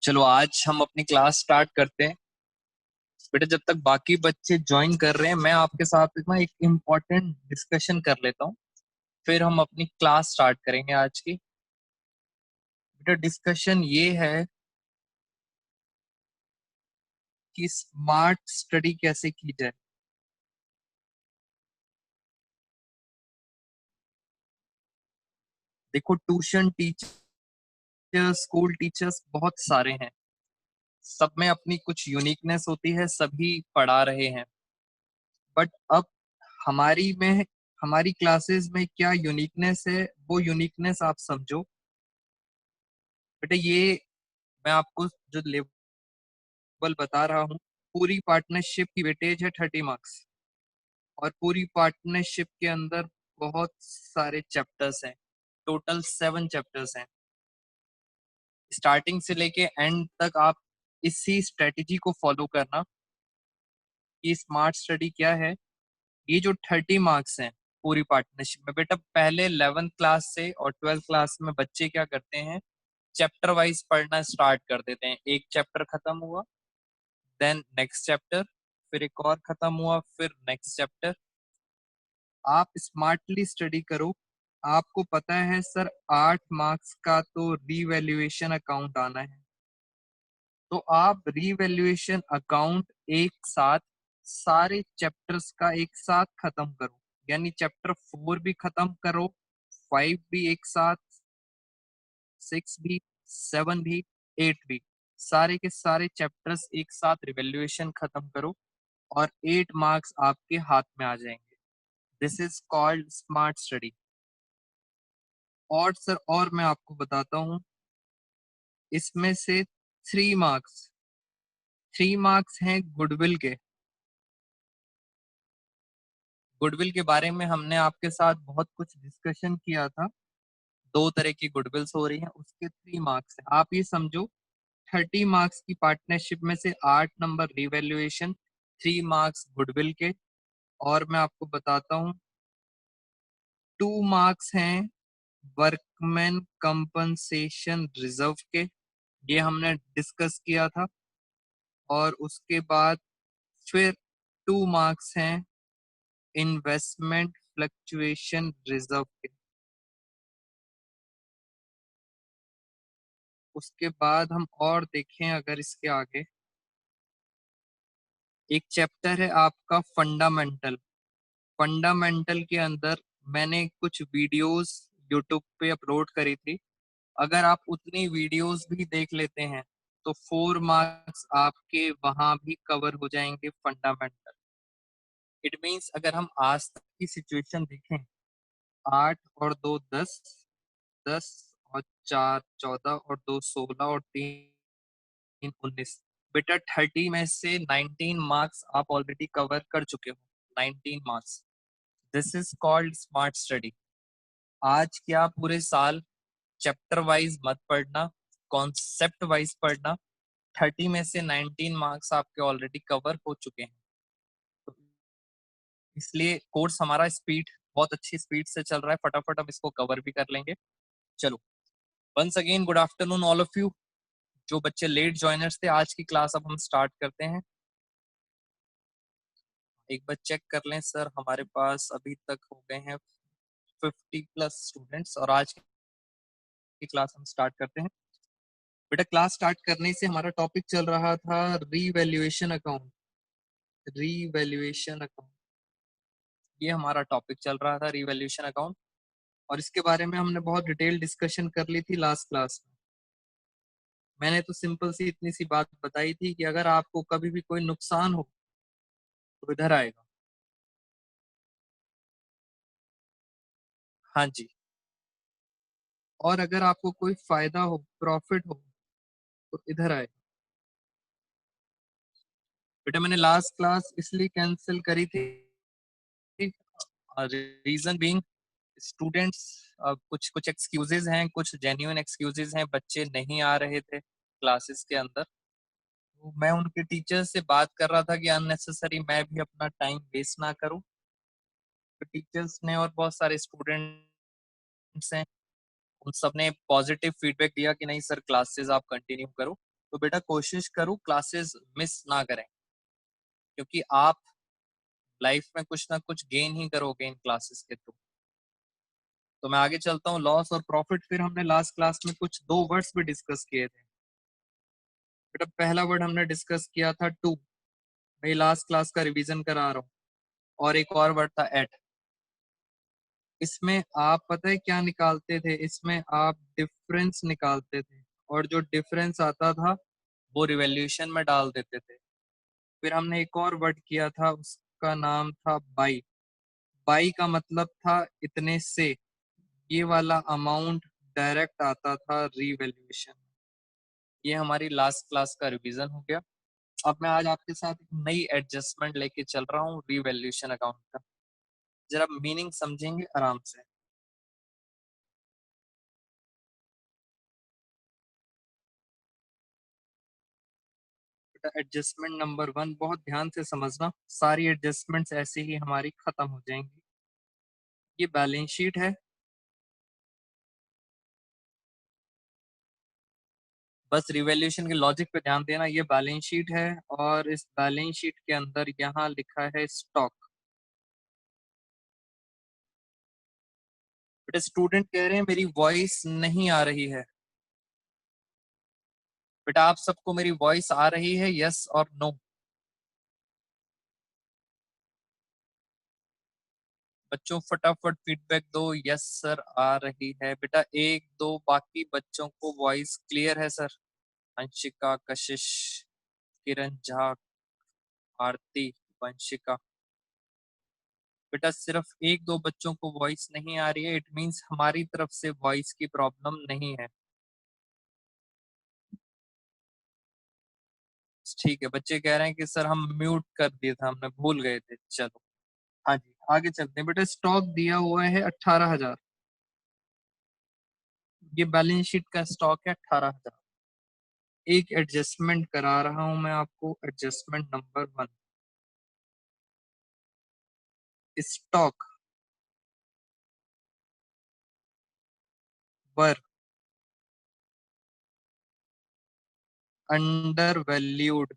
चलो आज हम अपनी क्लास स्टार्ट करते हैं। बेटा जब तक बाकी बच्चे ज्वाइन कर रहे हैं मैं आपके साथ ना एक इम्पोर्टेंट डिस्कशन कर लेता हूँ। फिर हम अपनी क्लास स्टार्ट करेंगे आज की। बेटा डिस्कशन ये है कि स्मार्ट स्टडी कैसे की जाए। देखो ट्यूशन टीचर्स, स्कूल टीचर्स बहुत सारे हैं। सब में अपनी कुछ यूनिकनेस होती है, सभी पढ़ा रहे हैं। बट अब हमारी क्लासेस में क्या यूनिकनेस है, वो यूनिकनेस आप समझो। बेटा ये मैं आपको जो लेवल बता रहा हूँ, पूरी पार्टनरशिप की वेटेज है 30 मार्क्स। और पूरी पार्टनरशिप के अंदर बहुत सारे चैप्टर्स हैं। टोटल 7 चैप्टर्स हैं। स्टार्टिंग से लेके एंड तक आप इसी स्ट्रेटेजी को फॉलो करना कि स्मार्ट स्टडी क्या है। ये जो 30 मार्क्स हैं पूरी पार्टनरशिप में, बेटा पहले 11th क्लास से और 12th क्लास में बच्चे क्या करते हैं, चैप्टर वाइज पढ़ना स्टार्ट कर देते हैं। एक चैप्टर खत्म हुआ, देन नेक्स्ट चैप्टर, फिर एक और खत्म हुआ, फिर नेक्स्ट चैप्टर। आप स्मार्टली स्टडी करो। आपको पता है सर 8 मार्क्स का तो रीवैल्यूएशन अकाउंट आना है। तो आप रीवैल्यूएशन अकाउंट एक साथ सारे चैप्टर्स का एक साथ खत्म करो। यानी चैप्टर 4 भी खत्म करो, 5 भी एक साथ, 6 भी, 7 भी, 8 भी, सारे के सारे चैप्टर्स एक साथ रिवैल्यूएशन खत्म करो और 8 मार्क्स आपके हाथ में आ जाएंगे। This is called smart study. और सर और मैं आपको बताता हूँ, इसमें से 3 मार्क्स, 3 मार्क्स हैं गुडविल के। गुडविल के बारे में हमने आपके साथ बहुत कुछ डिस्कशन किया था। 2 तरह की गुडविल्स हो रही हैं, उसके 3 मार्क्स हैं। आप ये समझो 30 मार्क्स की पार्टनरशिप में से 8 नंबर रिवैल्यूएशन, 3 मार्क्स गुडविल के। और मैं आपको बताता हूँ 2 मार्क्स हैं वर्कमैन कंपनसेशन रिजर्व के। ये हमने डिस्कस किया था। और उसके बाद फिर 2 मार्क्स हैं इन्वेस्टमेंट फ्लक्चुएशन रिजर्व के। उसके बाद हम और देखें अगर इसके आगे, एक चैप्टर है आपका फंडामेंटल। फंडामेंटल के अंदर मैंने कुछ वीडियोस यूट्यूब पे अपलोड करी थी। अगर आप उतनी वीडियोस भी देख लेते हैं तो 4 मार्क्स आपके वहां भी कवर हो जाएंगे फंडामेंटल। इट मीन्स अगर हम आज तक की सिचुएशन देखें, 8 और 2 10, 10 और 4 14 और 2 16 और 3 19। बेटा 30 में से 19 मार्क्स आप ऑलरेडी कवर कर चुके हो। 19 marks. This is called smart study. आज क्या पूरे साल चैप्टर वाइज मत पढ़ना, कॉन्सेप्ट वाइज पढ़ना। 30 में से 19 मार्क्स आपके ऑलरेडी कवर हो चुके हैं। तो इसलिए कोर्स हमारा स्पीड, बहुत अच्छी स्पीड से चल रहा है। फटाफट हम इसको कवर भी कर लेंगे। चलो, once again good afternoon all of you. जो बच्चे लेट ज्वाइनर्स थे, आज की क्लास अब हम स्टार्ट करते हैं। एक बार चेक कर लें सर, हमारे पास अभी तक हो गए हैं 50+ स्टूडेंट्स और आज की क्लास हम स्टार्ट करते हैं। बेटा क्लास स्टार्ट करने से हमारा टॉपिक चल रहा था रीवैल्यूएशन अकाउंट। रीवैल्यूएशन अकाउंट, ये हमारा टॉपिक चल रहा था, रीवैल्यूएशन अकाउंट। और इसके बारे में हमने बहुत डिटेल डिस्कशन कर ली थी लास्ट क्लास में। मैंने तो सिंपल सी इतनी सी बात बताई थी कि अगर आपको कभी भी कोई नुकसान हो तो इधर आएगा। हाँ जी। और अगर आपको कोई फायदा हो, प्रॉफिट हो, तो इधर आएगा। बेटा मैंने लास्ट क्लास इसलिए कैंसिल करी थी, रीजन बीइंग स्टूडेंट्स, कुछ कुछ एक्सक्यूजेज हैं, कुछ जेन्युइन एक्सक्यूजेज हैं। बच्चे नहीं आ रहे थे क्लासेस के अंदर। तो मैं उनके टीचर से बात कर रहा था कि अननेसेसरी मैं भी अपना टाइम वेस्ट ना करूं। तो टीचर्स ने और बहुत सारे स्टूडेंट्स हैं, उन सब ने पॉजिटिव फीडबैक दिया कि नहीं सर क्लासेस आप कंटिन्यू करो। तो बेटा कोशिश करो क्लासेस मिस ना करें, क्योंकि आप लाइफ में कुछ ना कुछ गेन ही करोगे इन क्लासेस के थ्रू। तो मैं आगे चलता हूँ। लॉस और प्रॉफिट, फिर हमने लास्ट क्लास में कुछ दो वर्ड्स भी डिस्कस किए थे बेटा। पहला वर्ड हमने डिस्कस किया था टू, मैं लास्ट क्लास का रिवीजन करा रहा हूँ। और एक और वर्ड था एट। इसमें आप पता है क्या निकालते थे, इसमें आप डिफरेंस निकालते थे, और जो डिफरेंस आता था वो रिवैल्यूएशन में डाल देते थे। फिर हमने एक और वर्ड किया था, उसका नाम था बाई। बाई का मतलब था इतने से, ये वाला अमाउंट डायरेक्ट आता था रिवैल्यूएशन। ये हमारी लास्ट क्लास का रिवीजन हो गया। अब मैं आज आपके साथ एक नई एडजस्टमेंट लेके चल रहा हूँ रिवैल्यूएशन अकाउंट का। जरा मीनिंग समझेंगे आराम से। एडजस्टमेंट नंबर 1 बहुत ध्यान से समझना, सारी एडजस्टमेंट्स ऐसे ही हमारी खत्म हो जाएंगी। ये बैलेंस शीट है, बस रिवैल्यूएशन के लॉजिक पे ध्यान देना। ये बैलेंस शीट है और इस बैलेंस शीट के अंदर यहाँ लिखा है स्टॉक। बेटा स्टूडेंट कह रहे हैं मेरी वॉइस नहीं आ रही है। बेटा आप सबको मेरी वॉइस आ रही है, यस और नो? बच्चों फटाफट फीडबैक दो। यस सर आ रही है। बेटा एक दो बाकी बच्चों को वॉइस क्लियर है सर? अंशिका, कशिश, किरण झा, आरती, वंशिका। बेटा सिर्फ एक दो बच्चों को वॉइस नहीं आ रही है, इट मींस हमारी तरफ से वॉइस की प्रॉब्लम नहीं है। ठीक है, बच्चे कह रहे हैं कि सर हम म्यूट कर दिए था, हमने भूल गए थे। चलो हाँ जी आगे चलते हैं। बेटा स्टॉक दिया हुआ है 18,000। ये बैलेंस शीट का स्टॉक है 18,000। एक एडजस्टमेंट करा रहा हूं मैं आपको, adjustment number 1। Stock were under valued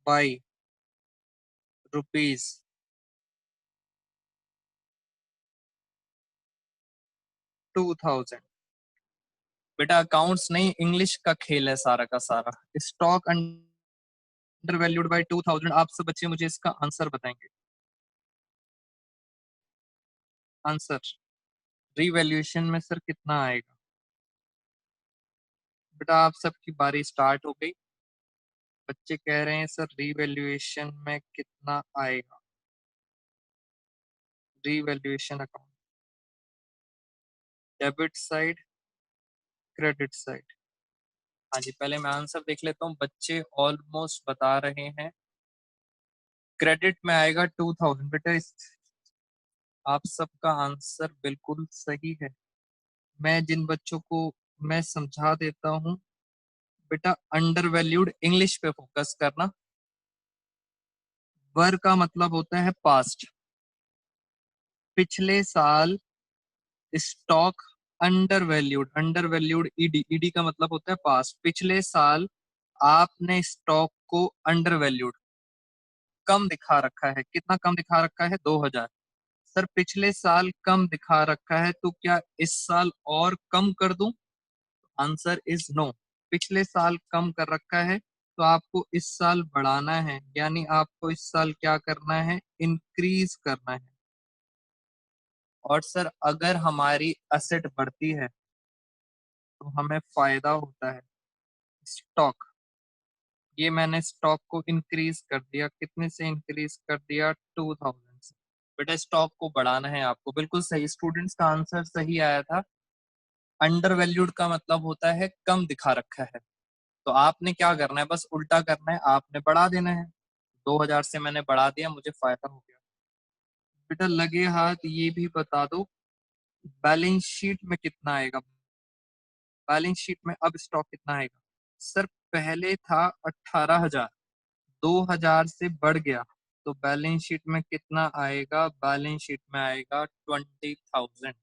by rupees 2,000। बेटा अकाउंट्स नहीं, इंग्लिश का खेल है सारा का सारा। Stock under valued by 2,000। आप सब बच्चे मुझे इसका आंसर बताएंगे। आंसर रिवैल्यूएशन में सर कितना आएगा? बेटा आप सबकी बारी स्टार्ट हो गई। बच्चे कह रहे हैं सर रिवैल्यूएशन में कितना आएगा? Revaluation account, debit side, credit side. हाँ जी पहले मैं आंसर देख लेता हूँ। बच्चे ऑलमोस्ट बता रहे हैं क्रेडिट में आएगा 2,000। बेटा इस आप सबका आंसर बिल्कुल सही है। मैं जिन बच्चों को मैं समझा देता हूँ, बेटा अंडर वैल्यूड इंग्लिश पे फोकस करना। वर का मतलब होता है पास्ट। पिछले साल stock under valued ED, ED का मतलब होता है पास्ट। पिछले साल आपने स्टॉक को अंडर वैल्यूड कम दिखा रखा है। कितना कम दिखा रखा है? 2,000। सर पिछले साल कम दिखा रखा है तो क्या इस साल और कम कर दूं? Answer is no. पिछले साल कम कर रखा है तो आपको इस साल बढ़ाना है, यानी आपको इस साल क्या करना है? इंक्रीज करना है। और सर अगर हमारी असेट बढ़ती है तो हमें फायदा होता है। स्टॉक, ये मैंने स्टॉक को इंक्रीज कर दिया। कितने से इंक्रीज कर दिया? 2,000 से। बेटा स्टॉक को बढ़ाना है आपको, बिल्कुल सही। स्टूडेंट्स का आंसर सही आया था। अंडर वैल्यूड का मतलब होता है कम दिखा रखा है। तो आपने क्या करना है? बस उल्टा करना है, आपने बढ़ा देना है। 2,000 से मैंने बढ़ा दिया, मुझे फायदा हो गया। बेटा लगे हाथ ये भी बता दो बैलेंस शीट में कितना आएगा? बैलेंस शीट में अब स्टॉक कितना आएगा? सर पहले था 18,000, 2,000 से बढ़ गया तो बैलेंस शीट में कितना आएगा? बैलेंस शीट में आएगा 20,000।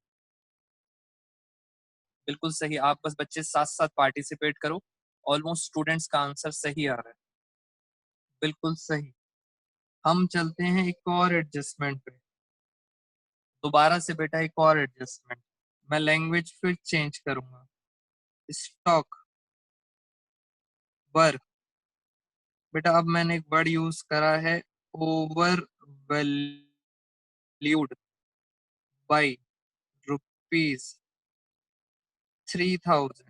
बिल्कुल सही। आप बस बच्चे साथ साथ पार्टिसिपेट करो। ऑलमोस्ट स्टूडेंट्स का आंसर सही आ रहा है। बिल्कुल सही। हम चलते हैं एक और एडजस्टमेंट पे। दोबारा से बेटा एक और एडजस्टमेंट। मैं लैंग्वेज फिर चेंज करूंगा। स्टॉक, वर। बेटा अब मैंने एक वर्ड यूज करा है, ओवर वैल्यूड बाई रुपीज 3000।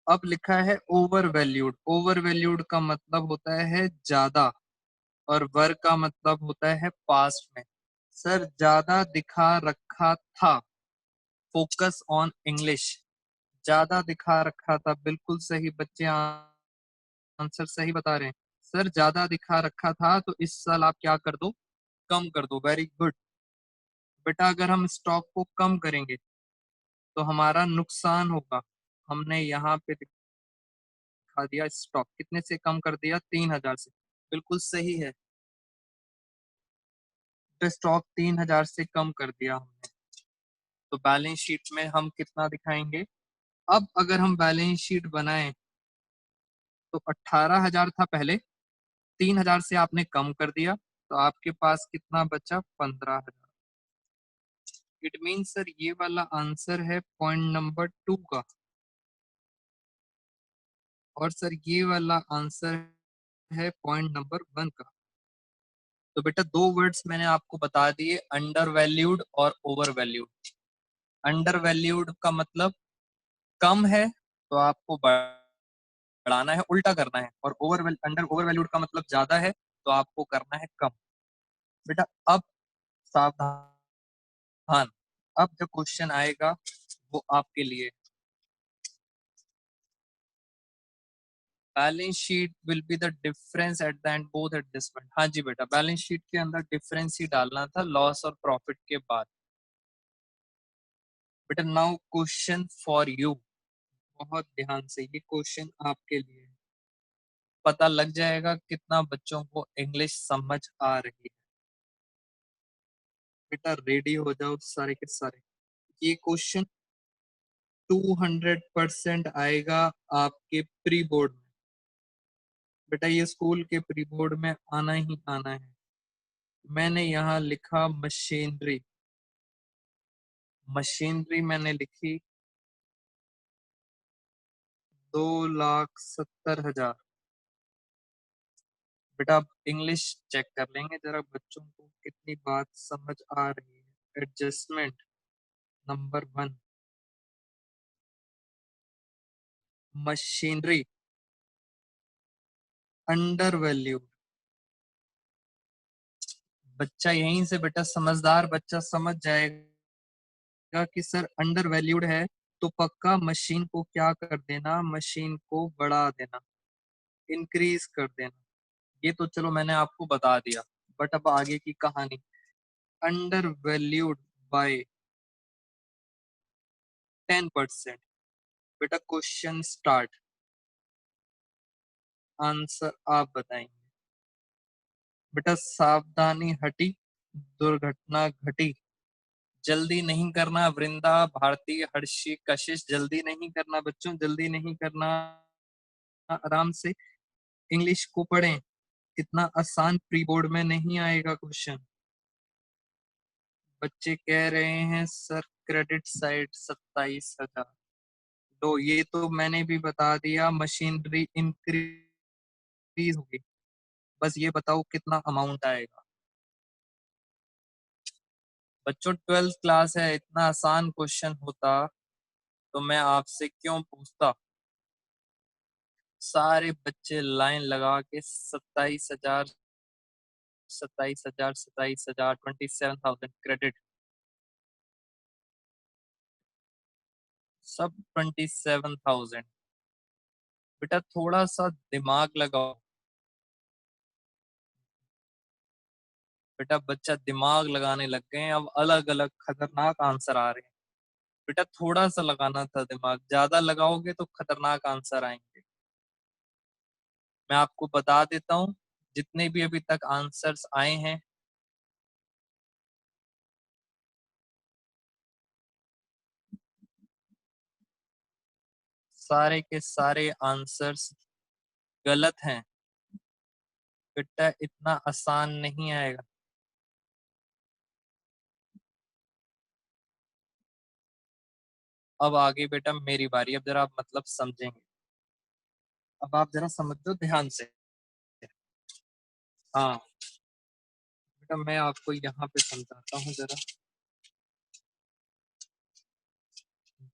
अब लिखा है ओवर वैल्यूड। ओवर वैल्यूड का मतलब होता है ज्यादा, और वर का मतलब होता है पास्ट में। सर ज्यादा दिखा रखा था। Focus on English. ज्यादा दिखा रखा था, बिल्कुल सही बच्चे आंसर सही बता रहे हैं। सर ज्यादा दिखा रखा था, तो इस साल आप क्या कर दो, कम कर दो। Very good. बेटा अगर हम स्टॉक को कम करेंगे तो हमारा नुकसान होगा। हमने यहाँ पे दिखा दिया, स्टॉक कितने से कम कर दिया, 3000 से। बिल्कुल सही है। तो स्टॉक 3000 से कम कर दिया हमने। तो बैलेंस शीट में हम कितना दिखाएंगे। अब अगर हम बैलेंस शीट बनाएं तो 18,000 था पहले, 3000 से आपने कम कर दिया, तो आपके पास कितना बचा, 15,000। इट मीन सर ये वाला आंसर है पॉइंट नंबर 2 का, और सर ये वाला आंसर है पॉइंट नंबर 1 का। तो बेटा दो वर्ड्स मैंने आपको बता दिए, अंडर वैल्यूड और ओवर वैल्यूड। अंडर वैल्यूड का मतलब कम है तो आपको बढ़ाना है, उल्टा करना है। और अंडर ओवर वैल्यूड का मतलब ज्यादा है तो आपको करना है कम। बेटा अब सावधान, अब जो क्वेश्चन आएगा वो आपके लिए। Balance sheet will be the difference at the end both adjustment. हाँ जी बेटा, बैलेंस शीट के अंदर डिफरेंस ही डालना था लॉस और प्रॉफिट के बाद। बेटा नाउ क्वेश्चन फॉर यू। बहुत ध्यान से, ये क्वेश्चन आपके लिए है। पता लग जाएगा कितना बच्चों को इंग्लिश समझ आ रही है। बेटा रेडी हो जाओ सारे के सारे। ये क्वेश्चन 200% आएगा आपके प्री बोर्ड में। बेटा ये स्कूल के प्री बोर्ड में आना ही आना है। मैंने यहाँ लिखा मशीनरी। मशीनरी मैंने लिखी 2,70,000। बेटा आप इंग्लिश चेक कर लेंगे जरा बच्चों को कितनी बात समझ आ रही है। Adjustment number 1, machinery under value. बच्चा यहीं से बेटा, समझदार बच्चा समझ जाएगा कि सर अंडर वैल्यूड है तो पक्का मशीन को क्या कर देना, मशीन को बढ़ा देना, इंक्रीज कर देना। ये तो चलो मैंने आपको बता दिया, बट अब आगे की कहानी। Under valued bye 10%। बेटा क्वेश्चन स्टार्ट। आंसर आप बताएंगे। बेटा सावधानी हटी, दुर्घटना घटी। जल्दी नहीं करना, वृंदा, भारती, हर्षी, कशिश, जल्दी नहीं करना बच्चों, जल्दी नहीं करना। आराम से इंग्लिश को पढ़ें। इतना आसान प्री बोर्ड में नहीं आएगा क्वेश्चन। बच्चे कह रहे हैं सर क्रेडिट साइड 27,000। तो ये तो मैंने भी बता दिया, मशीनरी इंक्रीज होगी। बस ये बताओ कितना अमाउंट आएगा। बच्चों 12th क्लास है, इतना आसान क्वेश्चन होता तो मैं आपसे क्यों पूछता। सारे बच्चे लाइन लगा के 27,000, 27,000, 27,000, 27,000 क्रेडिट, सब 27,000। बेटा थोड़ा सा दिमाग लगाओ। बेटा बच्चा दिमाग लगाने लग गए हैं, अब अलग अलग खतरनाक आंसर आ रहे हैं। बेटा थोड़ा सा लगाना था दिमाग, ज्यादा लगाओगे तो खतरनाक आंसर आएंगे। मैं आपको बता देता हूँ, जितने भी अभी तक आंसर्स आए हैं, सारे के सारे आंसर्स गलत हैं। बेटा इतना आसान नहीं आएगा। अब आगे बेटा मेरी बारी, अब जरा आप मतलब समझेंगे। अब आप जरा समझ लो ध्यान से। हाँ बेटा मैं आपको यहाँ पे समझाता हूँ जरा।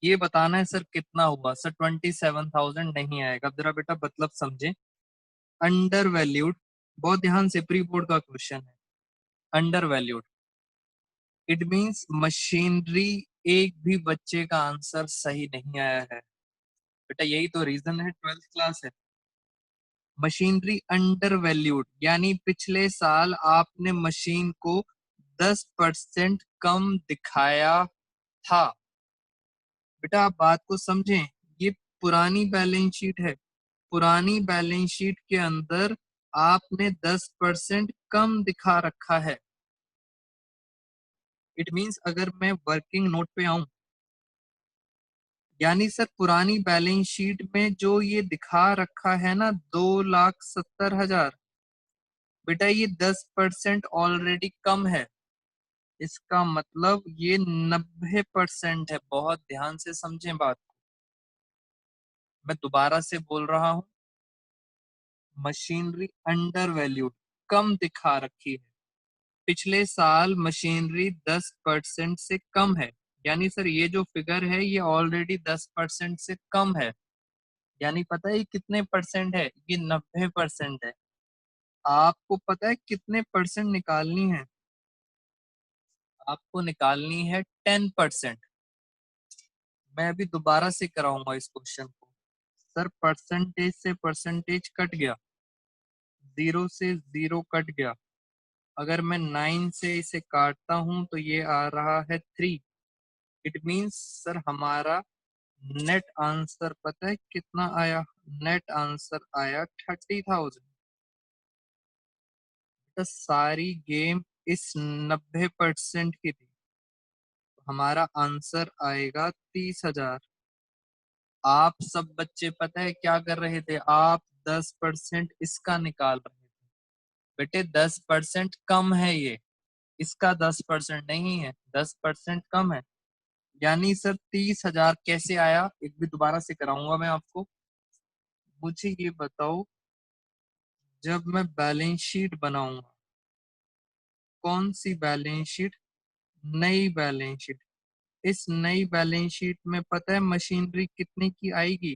ये बताना है सर कितना हुआ। सर 27,000 नहीं आएगा। अब जरा बेटा मतलब समझे। अंडर वैल्यूड, बहुत ध्यान से, प्री बोर्ड का क्वेश्चन है। Under valued it means machinery. एक भी बच्चे का आंसर सही नहीं आया है। बेटा यही तो रीजन है, 12th क्लास है। मशीनरी अंडर वैल्यूड यानी पिछले साल आपने मशीन को 10% कम दिखाया था। बेटा आप बात को समझें, ये पुरानी बैलेंस शीट है। पुरानी बैलेंस शीट के अंदर आपने 10% कम दिखा रखा है। इट मीन्स अगर मैं वर्किंग नोट पे आऊं, यानी सर पुरानी बैलेंस शीट में जो ये दिखा रखा है ना 2,70,000, बेटा ये 10% ऑलरेडी कम है। इसका मतलब ये 90% है। बहुत ध्यान से समझें बात को। मैं दोबारा से बोल रहा हूं, मशीनरी अंडर वैल्यूड, कम दिखा रखी है। पिछले साल मशीनरी 10% से कम है। यानी सर ये जो फिगर है ये ऑलरेडी 10% से कम है। यानी पता है ये कितने परसेंट है? ये 90% है। आपको पता है कितने परसेंट निकालनी है? आपको निकालनी है 10%। मैं अभी दोबारा से कराऊंगा इस क्वेश्चन को। सर परसेंटेज से परसेंटेज कट गया, जीरो से जीरो कट गया। अगर मैं 9 से इसे काटता हूं तो ये आ रहा है 3। इट मीन्स सर हमारा नेट आंसर पता है कितना आया? नेट आंसर आया 30,000। तो सारी गेम इस 90% की थी। तो हमारा आंसर आएगा 30,000। आप सब बच्चे पता है क्या कर रहे थे? आप 10% इसका निकाल रहे थे। बेटे 10% कम है ये, इसका 10% नहीं है, 10% कम है। यानी सर 30,000 कैसे आया? एक भी दोबारा से कराऊंगा मैं आपको। मुझे ये बताओ, जब मैं बैलेंस शीट बनाऊंगा, कौन सी बैलेंस शीट? नई बैलेंस शीट। इस नई बैलेंस शीट में पता है मशीनरी कितने की आएगी?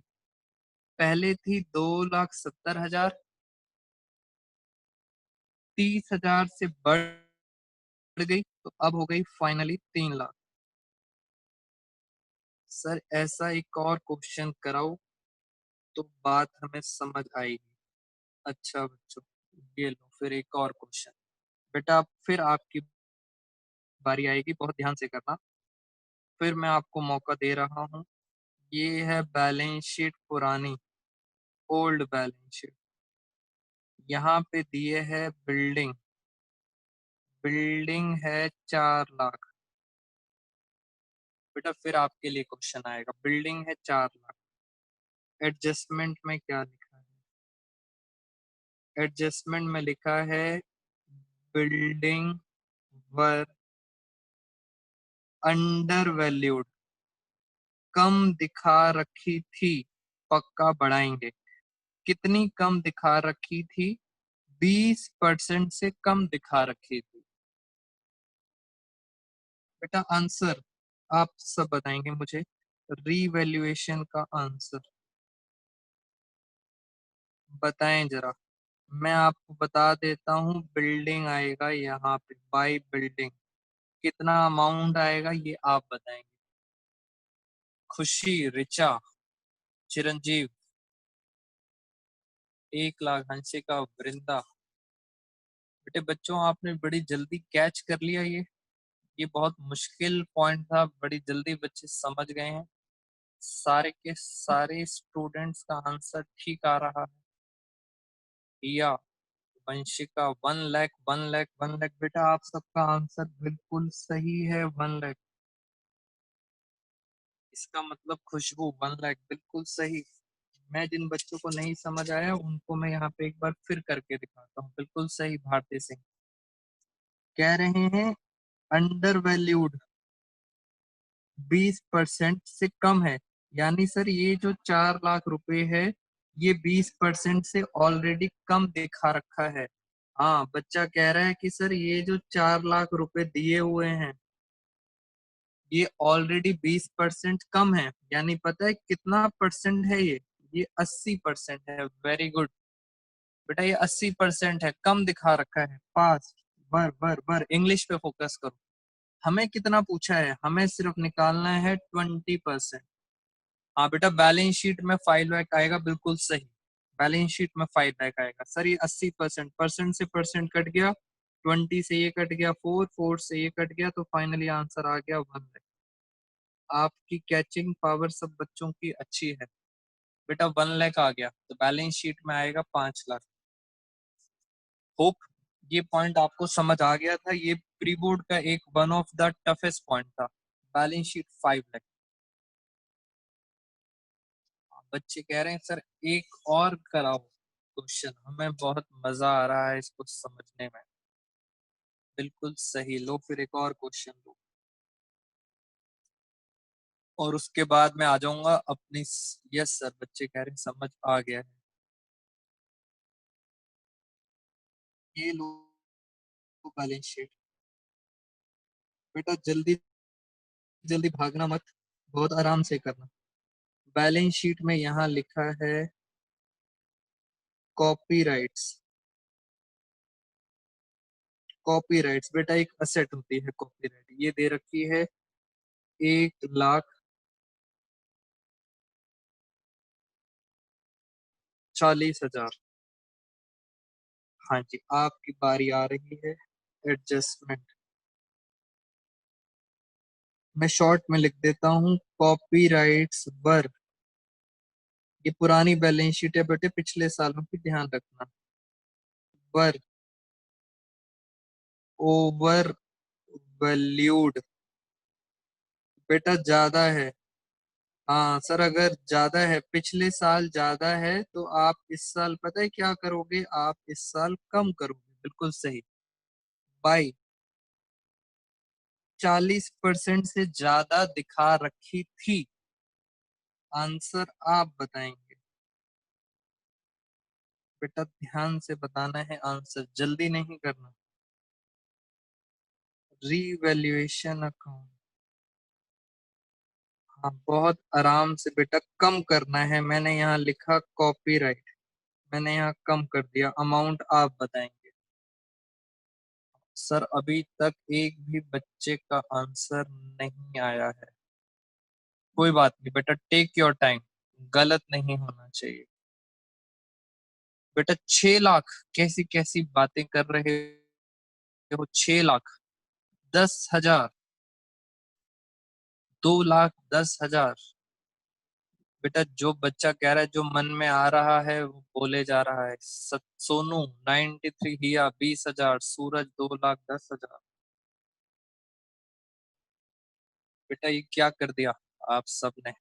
पहले थी 2,70,000, 30,000 से बढ़ गई तो अब हो गई फाइनली 3 लाख। सर ऐसा एक और क्वेश्चन कराओ तो बात हमें समझ आएगी। अच्छा बच्चों, ये लो फिर एक और क्वेश्चन। बेटा अब फिर आपकी बारी आएगी, बहुत ध्यान से करना। फिर मैं आपको मौका दे रहा हूँ। ये है बैलेंस शीट पुरानी, ओल्ड बैलेंस शीट। यहाँ पे दिए है बिल्डिंग। बिल्डिंग है 4 लाख। बेटा फिर आपके लिए क्वेश्चन आएगा, बिल्डिंग है 4 लाख। एडजस्टमेंट में क्या लिखा है? एडजस्टमेंट में लिखा है बिल्डिंग वर अंडर वैल्यूड, कम दिखा रखी थी। पक्का बढ़ाएंगे। कितनी कम दिखा रखी थी? 20% से कम दिखा रखी थी। बेटा आंसर आप सब बताएंगे मुझे, रीवैल्यूएशन का आंसर बताएं जरा। मैं आपको बता देता हूँ, बिल्डिंग आएगा यहाँ पे, बाई बिल्डिंग। कितना अमाउंट आएगा ये आप बताएंगे। खुशी, रिचा, चिरंजीव, 1 लाख, हंसिका, वृंदा। बेटे बच्चों आपने बड़ी जल्दी कैच कर लिया ये बहुत मुश्किल पॉइंट था, बड़ी जल्दी बच्चे समझ गए हैं। सारे के सारे स्टूडेंट्स का आंसर ठीक आ रहा है। या वंशिका, 1 लाख, 1 लाख, 1 लाख। बेटा आप सबका आंसर बिल्कुल सही है, 1 लाख। इसका मतलब खुशबू 1 लाख, बिल्कुल सही। मैं जिन बच्चों को नहीं समझ आया उनको मैं यहाँ पे एक बार फिर करके दिखाता हूँ। बिल्कुल सही भारती सिंह। कह रहे हैं अंडर वैल्यूड 20% से कम है। यानी सर ये जो 4 लाख रुपए है, ये 20% से ऑलरेडी कम दिखा रखा है। हाँ, बच्चा कह रहा है कि सर ये जो 4 लाख रुपए दिए हुए हैं, ये ऑलरेडी 20% कम है। यानी पता है कितना परसेंट है ये 80% है। वेरी गुड बेटा, ये 80% है, कम दिखा रखा है। पास। बर बर बर, इंग्लिश पे फोकस करो। हमें कितना पूछा है? हमें सिर्फ निकालना है 20%। हाँ बेटा, बैलेंस शीट में 5 लाख आएगा, बिल्कुल सही। बैलेंस शीट में 5 लाख आएगा सर। ये 80%, परसेंट से परसेंट कट गया, 20 से ये कट गया, 4 से ये कट गया, तो फाइनली आंसर आ गया 1 लाख। आपकी कैचिंग पावर सब बच्चों की अच्छी है बेटा। 1 लाख आ गया तो बैलेंस शीट में आएगा 5 लाख। होप ये पॉइंट आपको समझ आ गया था। ये प्री बोर्ड का एक one of the toughest point था। Balance sheet 5 lakh. बच्चे कह रहे हैं सर एक और कराओ क्वेश्चन, हमें बहुत मजा आ रहा है इसको समझने में। बिल्कुल सही, लो फिर एक और क्वेश्चन लो। और उसके बाद मैं आ जाऊंगा अपनी। यस सर, बच्चे कह रहे हैं समझ आ गया है। ये लो बैलेंस शीट। बेटा जल्दी जल्दी भागना मत, बहुत आराम से करना। बैलेंस शीट में यहाँ लिखा है कॉपीराइट्स। कॉपीराइट्स बेटा एक असेट होती है कॉपीराइट। ये दे रखी है 1,40,000। हाँ जी, आपकी बारी आ रही है। एडजस्टमेंट। मैं शॉर्ट में लिख देता हूँ कॉपीराइट्स वर। ये पुरानी बैलेंस शीट है बेटे, पिछले सालों की, ध्यान रखना। Were over valued. बेटा ज्यादा है। हाँ सर, अगर ज्यादा है, पिछले साल ज्यादा है, तो आप इस साल पता है क्या करोगे? आप इस साल कम करोगे। बिल्कुल सही। बाई 40% से ज्यादा दिखा रखी थी। आंसर आप बताएंगे बेटा, ध्यान से बताना है आंसर, जल्दी नहीं करना। Revaluation account. हाँ, बहुत आराम से बेटा कम करना है। मैंने यहाँ लिखा कॉपीराइट, मैंने यहाँ कम कर दिया। अमाउंट आप बताएंगे। सर अभी तक एक भी बच्चे का आंसर नहीं आया है। कोई बात नहीं बेटा, टेक योर टाइम, गलत नहीं होना चाहिए। बेटा 6 लाख, कैसी कैसी बातें कर रहे हो? 6 लाख, 10,000, 2,10,000। बेटा जो बच्चा कह रहा है, जो मन में आ रहा है वो बोले जा रहा है। सोनू 93, हिया 20,000, सूरज 2,10,000। बेटा ये क्या कर दिया आप सबने?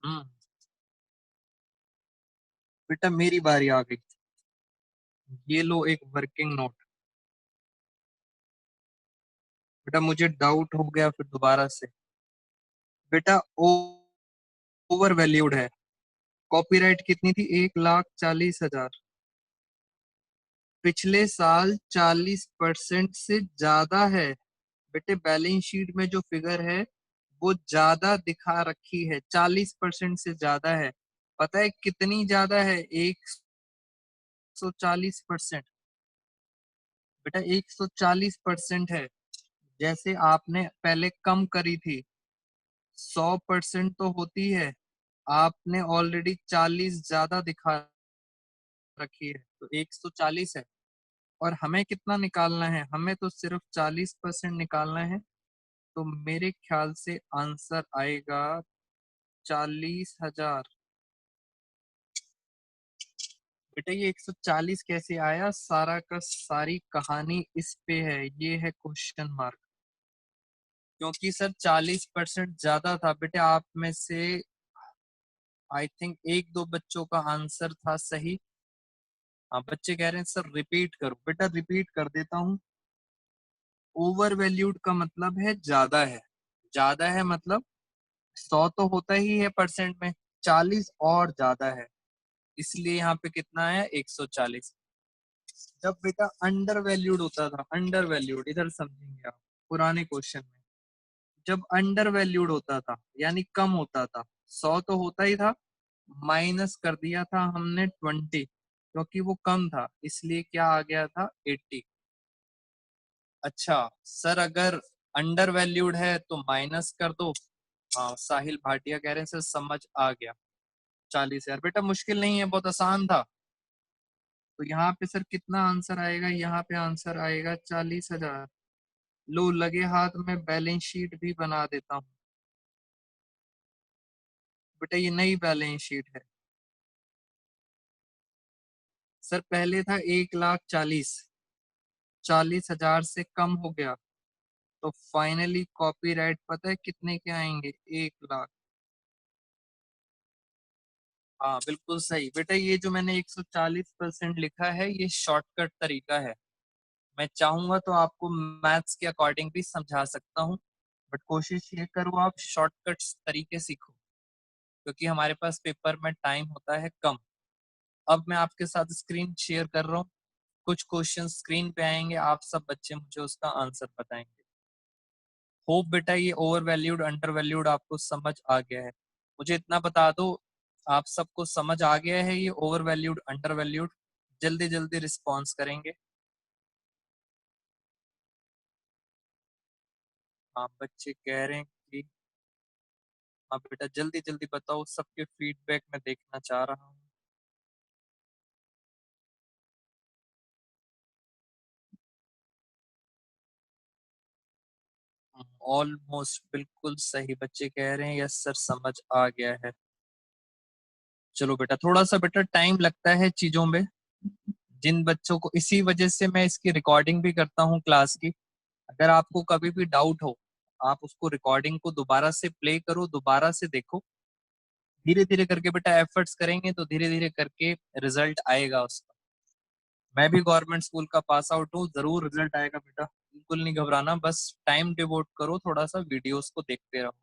हम्म। बेटा मेरी बारी आ गई। ये लो एक वर्किंग नोट। बेटा मुझे डाउट हो गया फिर दोबारा से। बेटा ओवर वैल्यूड है। कॉपीराइट कितनी थी? 1,40,000। पिछले साल 40% से ज्यादा है। बेटे बैलेंस शीट में जो फिगर है वो ज्यादा दिखा रखी है, 40% से ज्यादा है। पता है कितनी ज्यादा है? 140%। बेटा 140% है। जैसे आपने पहले कम करी थी, 100% तो होती है, आपने ऑलरेडी 40 ज्यादा दिखा रखी है, तो 140 है। और हमें कितना निकालना है? हमें तो सिर्फ 40% निकालना है। तो मेरे ख्याल से आंसर आएगा 40,000। बेटा ये 140 कैसे आया? सारा का सारी कहानी इस पे है, ये है क्वेश्चन मार्क। क्योंकि सर 40% ज्यादा था बेटे। आप में से आई थिंक एक दो बच्चों का आंसर था सही। हाँ, बच्चे कह रहे हैं सर रिपीट करो। बेटा रिपीट कर देता हूँ। ओवर वैल्यूड का मतलब है ज्यादा है। ज्यादा है मतलब 100 तो होता ही है परसेंट में, 40 और ज्यादा है, इसलिए यहाँ पे कितना है 140। जब बेटा अंडर वैल्यूड होता था, अंडर वैल्यूड इधर समझेंगे आप पुराने क्वेश्चन में, जब अंडर वैल्यूड होता था यानी कम होता था, 100 तो होता ही था, माइनस कर दिया था हमने 20, क्योंकि वो कम था इसलिए क्या आ गया था 80। अच्छा सर अगर अंडर वैल्यूड है तो माइनस कर दो। हाँ साहिल भाटिया कह रहे हैं सर समझ आ गया। 40,000 बेटा मुश्किल नहीं है, बहुत आसान था। तो यहाँ पे सर कितना आंसर आएगा, यहाँ पे आंसर आएगा 40,000। लो लगे हाथ में बैलेंस शीट भी बना देता हूँ। बेटा ये नई बैलेंस शीट है। सर पहले था 1,40,000, 40,000 से कम हो गया तो फाइनली कॉपीराइट पता है कितने के आएंगे, 1,00,000। हाँ बिल्कुल सही बेटा। ये जो मैंने 140% लिखा है ये शॉर्टकट तरीका है। मैं चाहूंगा तो आपको मैथ्स के अकॉर्डिंग भी समझा सकता हूँ, बट कोशिश ये करो आप शॉर्टकट तरीके सीखो, क्योंकि हमारे पास पेपर में टाइम होता है कम। अब मैं आपके साथ स्क्रीन शेयर कर रहा हूँ, कुछ क्वेश्चन स्क्रीन पे आएंगे, आप सब बच्चे मुझे उसका आंसर बताएंगे। होप बेटा ये ओवर वैल्यूड अंडर वैल्यूड आपको समझ आ गया है। मुझे इतना बता दो, आप सबको समझ आ गया है ये ओवर वैल्यूड अंडर वैल्यूड? जल्दी जल्दी रिस्पॉन्स करेंगे। आप बच्चे कह रहे हैं कि हाँ बेटा जल्दी जल्दी बताओ, सबके फीडबैक मैं देखना चाह रहा हूँ। ऑलमोस्ट बिल्कुल सही बच्चे कह रहे हैं, यस सर समझ आ गया है। चलो बेटा थोड़ा सा बेटा टाइम लगता है चीजों में, जिन बच्चों को, इसी वजह से मैं इसकी रिकॉर्डिंग भी करता हूँ क्लास की। अगर आपको कभी भी डाउट हो, आप उसको रिकॉर्डिंग को दोबारा से प्ले करो, दोबारा से देखो। धीरे धीरे करके बेटा एफर्ट्स करेंगे तो धीरे धीरे करके रिजल्ट आएगा उसका। मैं भी गवर्नमेंट स्कूल का पास आउट हूँ, जरूर रिजल्ट आएगा बेटा, बिल्कुल नहीं घबराना, बस टाइम डिवोट करो, थोड़ा सा वीडियोस को देखते रहो।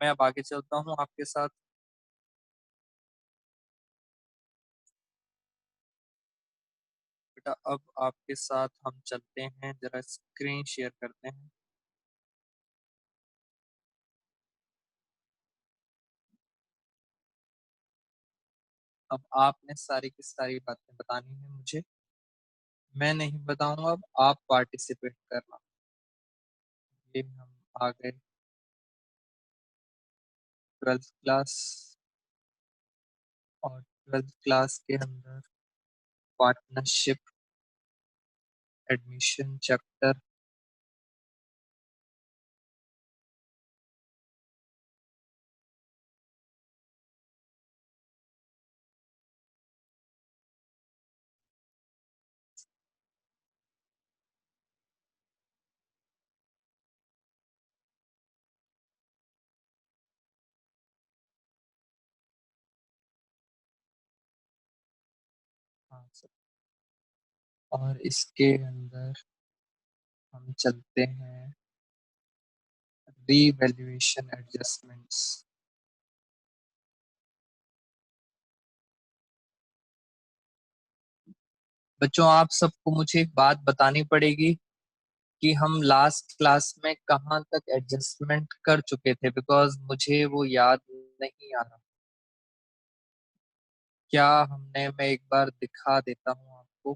मैं अब आगे चलता हूँ आपके साथ। बेटा अब आपके साथ हम चलते हैं, जरा स्क्रीन शेयर करते हैं। अब आपने सारी की सारी बातें बतानी है मुझे, मैं नहीं बताऊंगा, अब आप पार्टिसिपेट करना। ये हम आ गए 12th क्लास, और 12th क्लास के अंदर पार्टनरशिप एडमिशन चैप्टर। हाँ सर। और इसके अंदर हम चलते हैं रीवैल्यूएशन एडजस्टमेंट्स। बच्चों आप सबको मुझे एक बात बतानी पड़ेगी कि हम लास्ट क्लास में कहाँ तक एडजस्टमेंट कर चुके थे, बिकॉज मुझे वो याद नहीं आ रहा। क्या हमने, मैं एक बार दिखा देता हूँ आपको।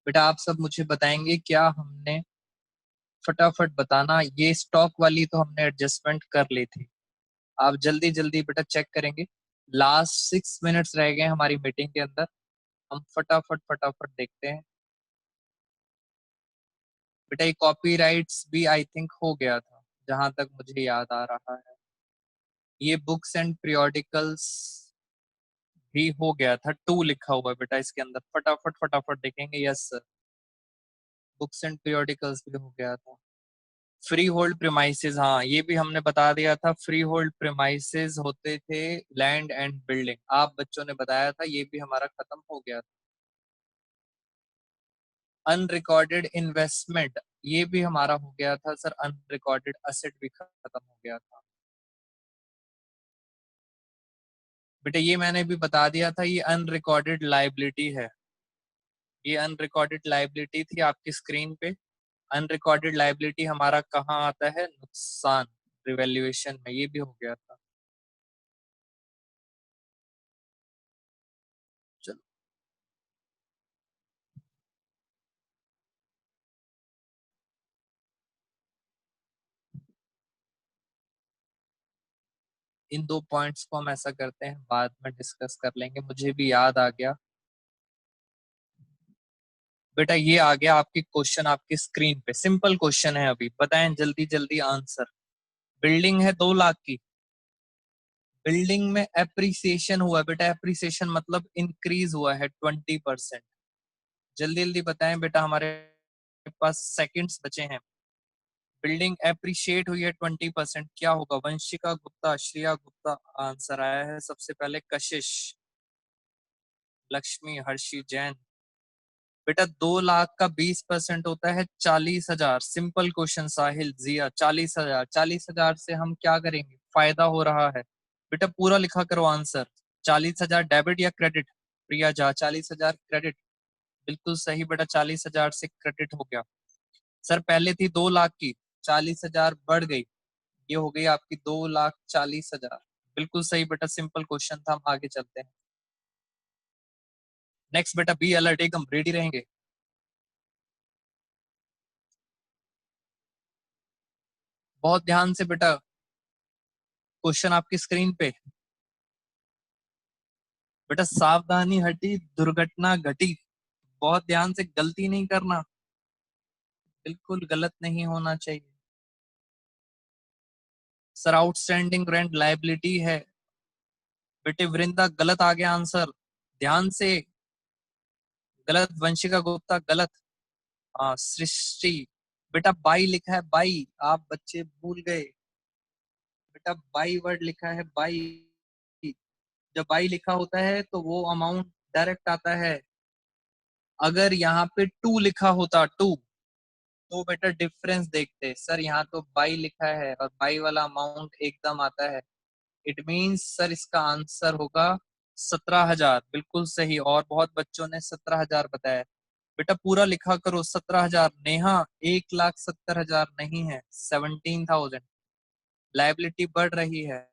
बेटा आप सब मुझे बताएंगे क्या हमने, फटाफट बताना, ये स्टॉक वाली तो हमने एडजस्टमेंट कर ली थी। आप जल्दी जल्दी बेटा चेक करेंगे, लास्ट 6 मिनट्स रह गए हमारी मीटिंग के अंदर, हम फटाफट फटाफट देखते हैं। बेटा ये कॉपीराइट्स भी आई थिंक हो गया था, जहां तक मुझे याद आ रहा है। ये बुक्स एंड periodicals भी हो गया था, 2 लिखा हुआ है बेटा इसके अंदर, फटाफट फटाफट देखेंगे, yes sir. Books and periodicals भी हो गया था। फ्री होल्ड प्रीमाइसेस, हाँ ये भी हमने बता दिया था। फ्री होल्ड प्रीमाइसेस होते थे लैंड एंड बिल्डिंग, आप बच्चों ने बताया था, ये भी हमारा खत्म हो गया था। अनरिकॉर्डेड इन्वेस्टमेंट, ये भी हमारा हो गया था सर। अनरिकॉर्डेड असेट भी खत्म हो गया था बेटा। ये मैंने भी बता दिया था, ये अनरिकॉर्डेड लाइबिलिटी है। ये अनरिकॉर्डेड लाइबिलिटी थी आपकी स्क्रीन पे। अनरिकॉर्डेड लाइबिलिटी हमारा कहाँ आता है, नुकसान रिवैल्यूएशन में, ये भी हो गया था। चलो इन दो पॉइंट्स को हम ऐसा करते हैं, बाद में डिस्कस कर लेंगे, मुझे भी याद आ गया बेटा। ये आ गया आपकी क्वेश्चन आपकी स्क्रीन पे, सिंपल क्वेश्चन है, अभी बताएं जल्दी जल्दी आंसर। बिल्डिंग है 2 लाख की, बिल्डिंग में एप्रिसिएशन हुआ बेटा, एप्रिसिएशन मतलब इंक्रीज हुआ है 20%। जल्दी जल्दी बताएं बेटा, हमारे पास सेकंड्स बचे हैं। बिल्डिंग एप्रिशिएट हुई है 20%, क्या होगा? वंशिका गुप्ता, श्रेया गुप्ता आंसर आया है सबसे पहले, कशिश, लक्ष्मी, हर्षी, जैन। बेटा 2 लाख का 20% होता है 40,000। सिंपल क्वेश्चन साहिल, जिया, 40,000, 40,000 से हम क्या करेंगे, फायदा हो रहा है बेटा, पूरा लिखा करो आंसर। 40,000 डेबिट या क्रेडिट? प्रिया झा, 40,000 क्रेडिट, बिल्कुल सही बेटा, 40,000 से क्रेडिट हो गया। सर पहले थी 2 लाख की, 40,000 बढ़ गई, ये हो गई आपकी 2,40,000। बिल्कुल सही बेटा, सिंपल क्वेश्चन था, हम आगे चलते हैं। नेक्स्ट बेटा, बी अलर्ट, एकदम रेडी रहेंगे। बहुत ध्यान से बेटा, क्वेश्चन आपकी स्क्रीन पे। बेटा सावधानी हटी दुर्घटना घटी, बहुत ध्यान से, गलती नहीं करना, बिल्कुल गलत नहीं होना चाहिए। सर आउटस्टैंडिंग रेंट लाइबिलिटी है बेटे, वृंदा गलत आ गया आंसर, ध्यान से, गलत, वंशिका गुप्ता गलत। हाँ सृष्टि, बेटा बाई लिखा है, बाई, आप बच्चे भूल गए बेटा, बाई वर्ड लिखा है, बाई। जब बाई लिखा होता है तो वो अमाउंट डायरेक्ट आता है। अगर यहाँ पे टू लिखा होता, टू, तो बेटा डिफरेंस देखते सर, यहाँ तो बाई लिखा है और बाई वाला अमाउंट एकदम आता है। इट मीन्स सर इसका आंसर होगा 17,000, बिल्कुल सही, और बहुत बच्चों ने 17,000 बताया। बेटा पूरा लिखा करो, 17,000। नेहा, 1,70,000 नहीं है, 17,000। लाइबिलिटी बढ़ रही है,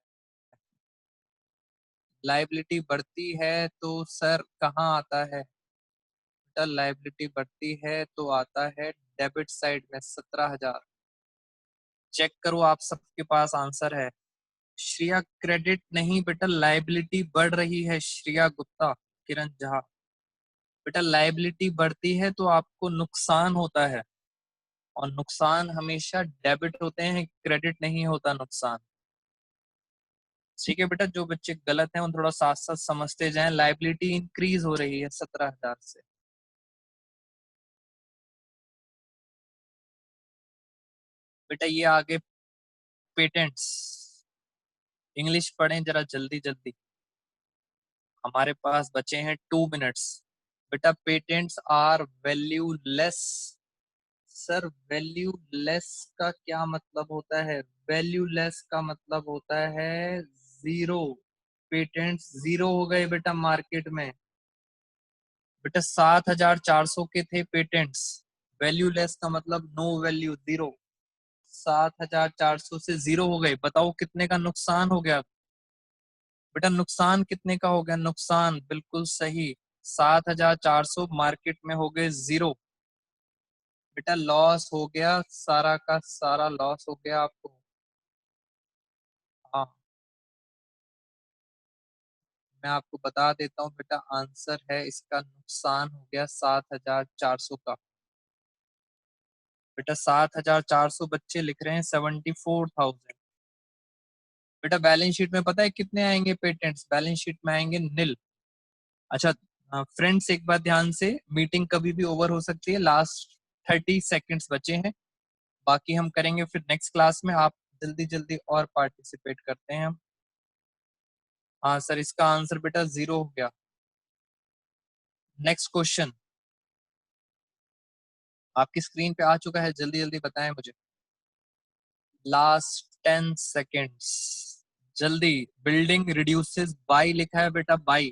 लाइबिलिटी बढ़ती है तो सर कहाँ आता है बेटा, लाइबिलिटी बढ़ती है तो आता है डेबिट साइड में, 17,000। चेक करो, आप सबके पास आंसर है। श्रेया क्रेडिट नहीं बेटा, लाइबिलिटी बढ़ रही है, श्रेया गुप्ता, किरण झा। बेटा लाइबिलिटी बढ़ती है तो आपको नुकसान होता है, और नुकसान हमेशा डेबिट होते हैं, क्रेडिट नहीं होता नुकसान। ठीक है बेटा, जो बच्चे गलत हैं उन थोड़ा साथ साथ समझते जाएं। लाइबिलिटी इंक्रीज हो रही है 17,000 से। बेटा ये आगे पेटेंट्स, इंग्लिश पढ़ें जरा जल्दी जल्दी, हमारे पास बचे हैं 2 मिनट्स। बेटा patents are valueless. Sir valueless का क्या मतलब होता है? वैल्यूलेस का मतलब होता है जीरो। पेटेंट्स जीरो हो गए बेटा मार्केट में। बेटा 7,400 के थे पेटेंट्स, वैल्यूलेस का मतलब नो वैल्यू, जीरो। 7,400 से जीरो हो गए, बताओ कितने का नुकसान हो गया? बेटा नुकसान कितने का हो गया? नुकसान बिल्कुल सही, 7,400 मार्केट में हो गए जीरो। बेटा लॉस हो गया, सारा का सारा लॉस हो गया आपको। हाँ मैं आपको बता देता हूँ बेटा, आंसर है इसका, नुकसान हो गया 7,400 का। बेटा 7,400 बच्चे लिख रहे हैं 74,000। बेटा बैलेंस शीट में पता है कितने आएंगे पेटेंट्स? बैलेंस शीट में आएंगे नील। अच्छा फ्रेंड्स एक बात ध्यान से, मीटिंग कभी भी ओवर हो सकती है, लास्ट 30 सेकंड्स बचे हैं, बाकी हम करेंगे फिर नेक्स्ट क्लास में। आप जल्दी जल्दी और पार्टिसिपेट करते हैं हम। हाँ सर, इसका आंसर बेटा 0 हो गया। नेक्स्ट क्वेश्चन आपकी स्क्रीन पे आ चुका है, जल्दी जल्दी बताएं मुझे। लास्ट 10 सेकेंड्स, जल्दी। बिल्डिंग रिड्यूसेस बाई लिखा है बेटा, बाई।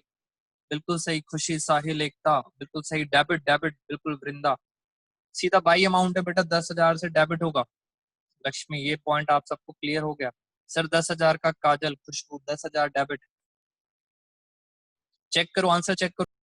बिल्कुल सही। खुशी, साहिल, एकता, बिल्कुल सही। डेबिट, डेबिट, बिल्कुल। वृंदा, सीधा बाई अमाउंट है बेटा, 10,000 से डेबिट होगा। लक्ष्मी, ये पॉइंट आप सबको क्लियर हो गया। सर 10,000 का काजल। खुशबू, 10,000 डेबिट। चेक करो आंसर, चेक करो।